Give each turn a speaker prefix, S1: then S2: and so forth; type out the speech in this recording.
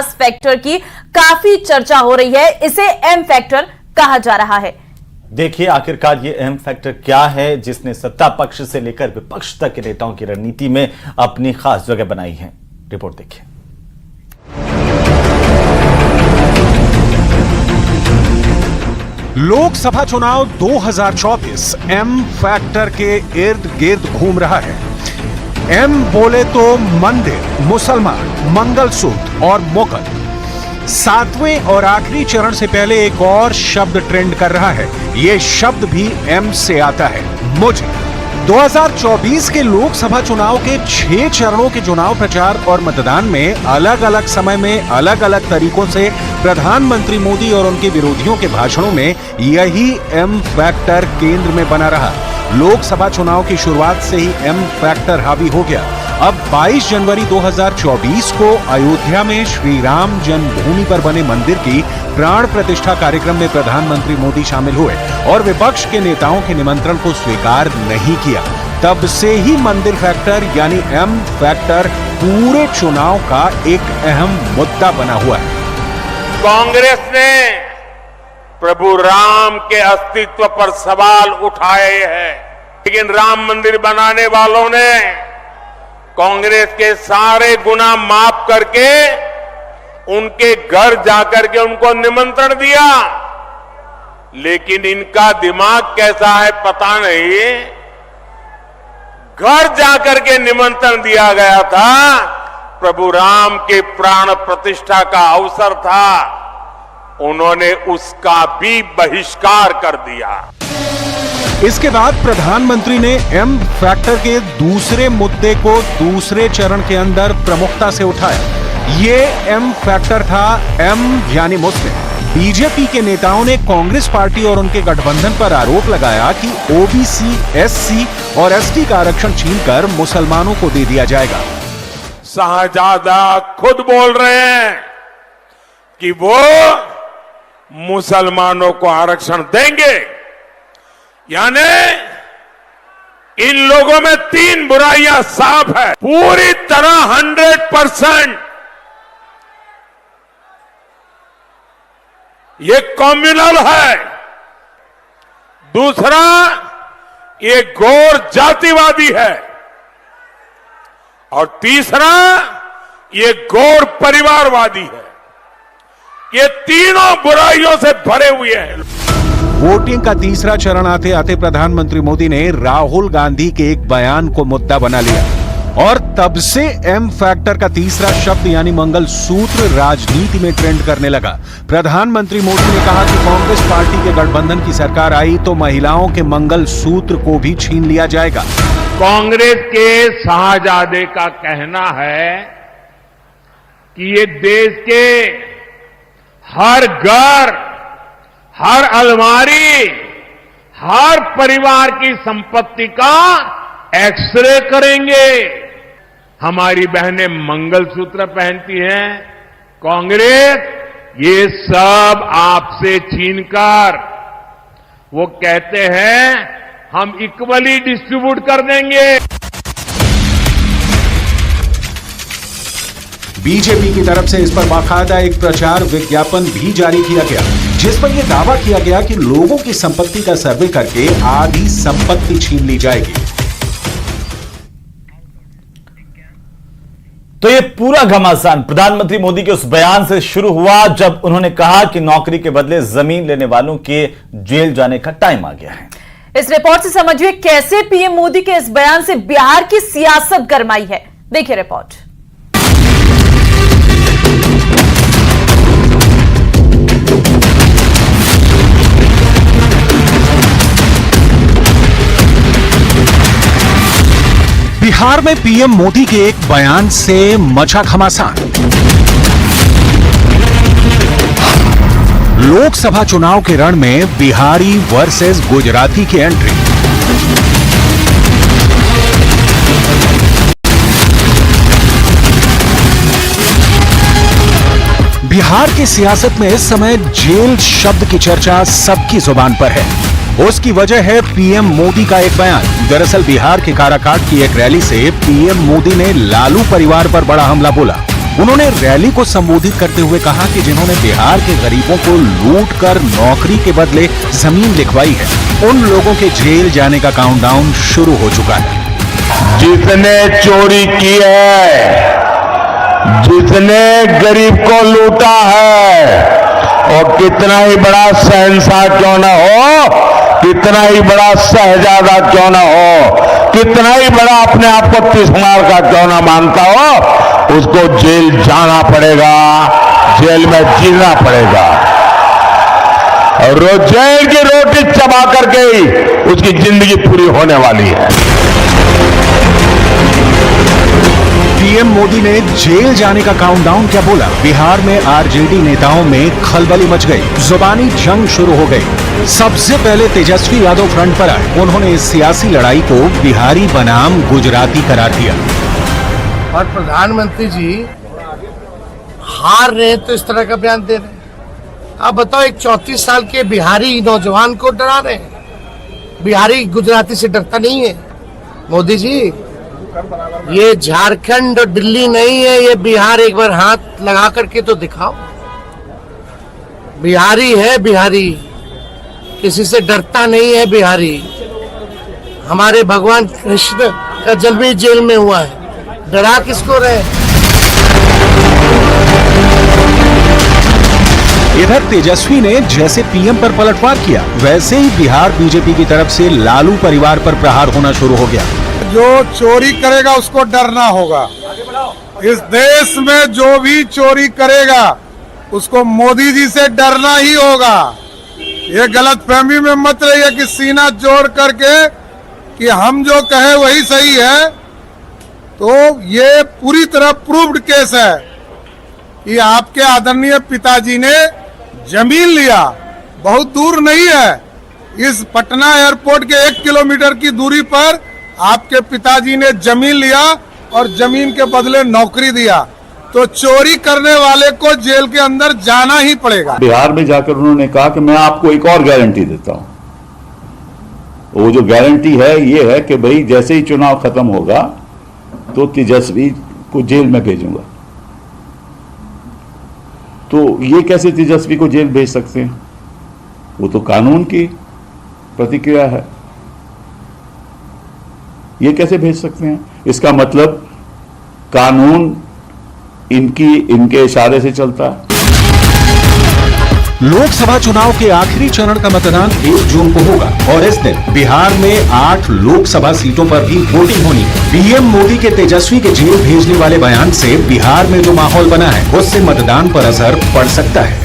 S1: मास factor की काफी चर्चा हो रही है। इसे एम फैक्टर कहा जा रहा है।
S2: देखिए आखिरकार ये अहम फैक्टर क्या है जिसने सत्ता पक्ष से लेकर विपक्ष तक के नेताओं की रणनीति में अपनी खास जगह बनाई है। रिपोर्ट देखिए।
S3: लोकसभा चुनाव 2024 एम फैक्टर के इर्द गिर्द घूम रहा है। एम बोले तो मंदिर, मुसलमान, मंगलसूत्र और मुगल। 7वें और आखिरी चरण से पहले एक और शब्द ट्रेंड कर रहा है। यह शब्द भी एम से आता है, मुझे। 2024 के लोकसभा चुनाव के 6 चरणों के चुनाव प्रचार और मतदान में अलग अलग समय में अलग अलग तरीकों से प्रधानमंत्री मोदी और उनके विरोधियों के भाषणों में यही एम फैक्टर केंद्र में बना रहा। लोकसभा चुनाव की शुरुआत से ही एम फैक्टर हावी हो गया। अब 22 जनवरी 2024 को अयोध्या में श्री राम जन्मभूमि पर बने मंदिर की प्राण प्रतिष्ठा कार्यक्रम में प्रधानमंत्री मोदी शामिल हुए और विपक्ष के नेताओं के निमंत्रण को स्वीकार नहीं किया। तब से ही मंदिर फैक्टर यानी एम फैक्टर पूरे चुनाव का एक अहम मुद्दा बना हुआ है।
S4: कांग्रेस ने प्रभु राम के अस्तित्व पर सवाल उठाए हैं, लेकिन राम मंदिर बनाने वालों ने कांग्रेस के सारे गुनाह माफ करके उनके घर जाकर के उनको निमंत्रण दिया। लेकिन इनका दिमाग कैसा है पता नहीं। घर जाकर के निमंत्रण दिया गया था, प्रभु राम के प्राण प्रतिष्ठा का अवसर था, उन्होंने उसका भी बहिष्कार कर दिया।
S3: इसके बाद प्रधानमंत्री ने एम फैक्टर के दूसरे मुद्दे को दूसरे चरण के अंदर प्रमुखता से उठाया। ये एम फैक्टर था एम यानी मुस्लिम। बीजेपी के नेताओं ने कांग्रेस पार्टी और उनके गठबंधन पर आरोप लगाया कि ओबीसी, एससी और एसटी का आरक्षण छीनकर मुसलमानों को दे दिया जाएगा।
S4: शाहजादा खुद बोल रहे हैं कि वो मुसलमानों को आरक्षण देंगे। यानी इन लोगों में 3 बुराइयां साफ है। पूरी तरह 100% ये कम्युनल है। दूसरा, ये गौर जातिवादी है। और तीसरा, ये गौर परिवारवादी है। ये तीनों बुराइयों से भरे हुए हैं।
S3: वोटिंग का तीसरा चरण आते आते प्रधानमंत्री मोदी ने राहुल गांधी के एक बयान को मुद्दा बना लिया और तब से एम फैक्टर का तीसरा शब्द यानी मंगलसूत्र राजनीति में ट्रेंड करने लगा। प्रधानमंत्री मोदी ने कहा कि कांग्रेस पार्टी के गठबंधन की सरकार आई तो महिलाओं के मंगलसूत्र को भी छीन लिया जाएगा।
S4: कांग्रेस के शाहजादे का कहना है कि ये देश के हर घर, हर अलमारी, हर परिवार की संपत्ति का एक्सरे करेंगे। हमारी बहनें मंगलसूत्र पहनती हैं। कांग्रेस ये सब आपसे छीनकर वो कहते हैं हम इक्वली डिस्ट्रीब्यूट कर देंगे।
S3: बीजेपी की तरफ से इस पर बाकायदा एक प्रचार विज्ञापन भी जारी किया गया जिस पर यह दावा किया गया कि लोगों की संपत्ति का सर्वे करके आधी संपत्ति छीन ली जाएगी।
S2: तो ये पूरा घमासान प्रधानमंत्री मोदी के उस बयान से शुरू हुआ जब उन्होंने कहा कि नौकरी के बदले जमीन लेने वालों के जेल जाने का टाइम आ गया है।
S1: इस रिपोर्ट से समझिए कैसे पीएम मोदी के इस बयान से बिहार की सियासत गरमाई है। देखिए रिपोर्ट।
S3: बिहार में पीएम मोदी के एक बयान से मचा घमासान। लोकसभा चुनाव के रण में बिहारी वर्सेस गुजराती की एंट्री। बिहार की सियासत में इस समय जेल शब्द की चर्चा सबकी जुबान पर है। उसकी वजह है पीएम मोदी का एक बयान। दरअसल बिहार के काराकाट की एक रैली से पीएम मोदी ने लालू परिवार पर बड़ा हमला बोला। उन्होंने रैली को संबोधित करते हुए कहा कि जिन्होंने बिहार के गरीबों को लूट कर नौकरी के बदले जमीन लिखवाई है, उन लोगों के जेल जाने का काउंटडाउन शुरू हो चुका है।
S4: जिसने चोरी की है, जिसने गरीब को लूटा है, और कितना ही बड़ा शहंशाह क्यों ना हो, कितना ही बड़ा शहजादा क्यों ना हो, कितना ही बड़ा अपने आप को तिस्मार का क्यों ना मानता हो, उसको जेल जाना पड़ेगा, जेल में जीना पड़ेगा। और रोज जेल की रोटी चबा करके ही उसकी जिंदगी पूरी होने वाली है।
S3: पीएम मोदी ने जेल जाने का काउंटडाउन क्या बोला? बिहार में आरजेडी नेताओं में खलबली मच गई, जुबानी जंग शुरू हो गई। सबसे पहले तेजस्वी यादव फ्रंट पर आए। उन्होंने इस सियासी लड़ाई को बिहारी बनाम गुजराती करार दिया।
S5: और प्रधानमंत्री जी हार रहे तो इस तरह का बयान दे रहे। आप बताओ, एक 34 साल के बिहारी नौजवान को डरा रहे हैं। बिहारी गुजराती से डरता नहीं है। मोदी जी, ये झारखंड और दिल्ली नहीं है, ये बिहार। एक बार हाथ लगा करके तो दिखाओ। बिहारी है बिहारी, किसी से डरता नहीं है बिहारी। हमारे भगवान कृष्ण का जन्म भी जेल में हुआ है, डरा किसको रहे?
S3: इधर तेजस्वी ने जैसे पीएम पर पलटवार किया, वैसे ही बिहार बीजेपी की तरफ से लालू परिवार पर प्रहार होना शुरू हो गया।
S6: जो चोरी करेगा उसको डरना होगा। इस देश में जो भी चोरी करेगा उसको मोदी जी से डरना ही होगा। ये गलतफहमी में मत रहिए कि सीना जोड़ करके कि हम जो कहे वही सही है। तो ये पूरी तरह प्रूव्ड केस है कि आपके आदरणीय पिताजी ने जमीन लिया, बहुत दूर नहीं है। इस पटना एयरपोर्ट के 1 किलोमीटर की दूरी पर आपके पिताजी ने जमीन लिया और जमीन के बदले नौकरी दिया। तो चोरी करने वाले को जेल के अंदर जाना ही पड़ेगा।
S7: बिहार में जाकर उन्होंने कहा कि मैं आपको एक और गारंटी देता हूं। वो जो गारंटी है ये है कि भाई जैसे ही चुनाव खत्म होगा तो तेजस्वी को जेल में भेजूंगा। तो ये कैसे तेजस्वी को जेल भेज सकते हैं? वो तो कानून की प्रतिक्रिया है, ये कैसे भेज सकते हैं? इसका मतलब कानून इनके इशारे से चलता है।
S3: लोकसभा चुनाव के आखिरी चरण का मतदान 1 जून को होगा और इस दिन बिहार में 8 लोकसभा सीटों पर भी वोटिंग होनी है। पीएम मोदी के तेजस्वी के जेल भेजने वाले बयान से बिहार में जो माहौल बना है उससे मतदान पर असर पड़ सकता है।